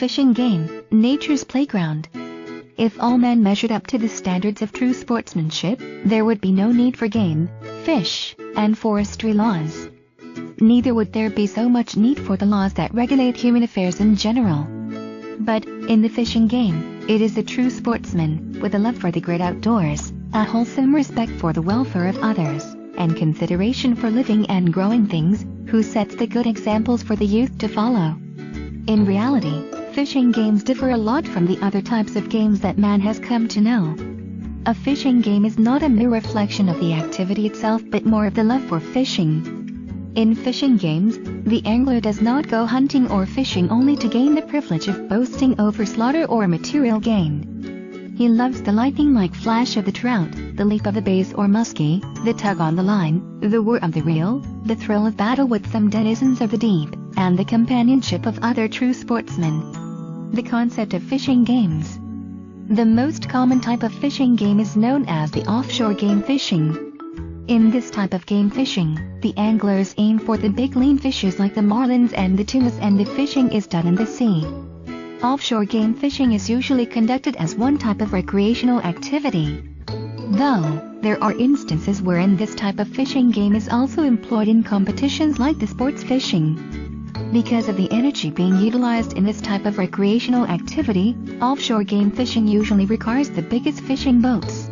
fishing game, nature's playground. If all men measured up to the standards of true sportsmanship, there would be no need for game, fish, and forestry laws. Neither would there be so much need for the laws that regulate human affairs in general. But, in the fishing game, it is the true sportsman, with a love for the great outdoors, a wholesome respect for the welfare of others, and consideration for living and growing things, who sets the good examples for the youth to follow. In reality, fishing games differ a lot from the other types of games that man has come to know. A fishing game is not a mere reflection of the activity itself but more of the love for fishing. In fishing games, the angler does not go hunting or fishing only to gain the privilege of boasting over slaughter or material gain. He loves the lightning-like flash of the trout, the leap of the bass or muskie, the tug on the line, the whir of the reel, the thrill of battle with some denizens of the deep, and the companionship of other true sportsmen. The concept of fishing games. The most common type of fishing game is known as the offshore game fishing. In this type of game fishing, the anglers aim for the big lean fishes like the marlins and the tunas, and the fishing is done in the sea. Offshore game fishing is usually conducted as one type of recreational activity. Though, there are instances wherein this type of fishing game is also employed in competitions like the sports fishing. Because of the energy being utilized in this type of recreational activity, offshore game fishing usually requires the biggest fishing boats.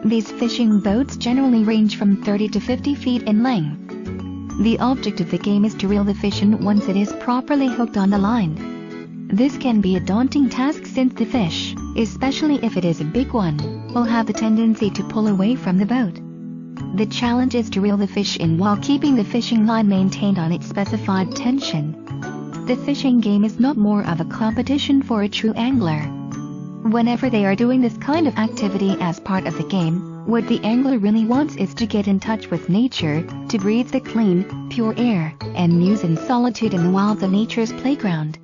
These fishing boats generally range from 30 to 50 feet in length. The object of the game is to reel the fish in once it is properly hooked on the line. This can be a daunting task since the fish, especially if it is a big one, will have the tendency to pull away from the boat. The challenge is to reel the fish in while keeping the fishing line maintained on its specified tension. The fishing game is not more of a competition for a true angler. Whenever they are doing this kind of activity as part of the game, what the angler really wants is to get in touch with nature, to breathe the clean, pure air, and muse in solitude in the wilds of nature's playground.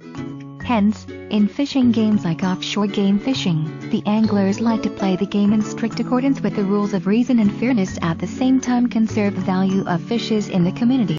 Hence, in fishing games like offshore game fishing, the anglers like to play the game in strict accordance with the rules of reason and fairness, at the same time conserve the value of fishes in the community.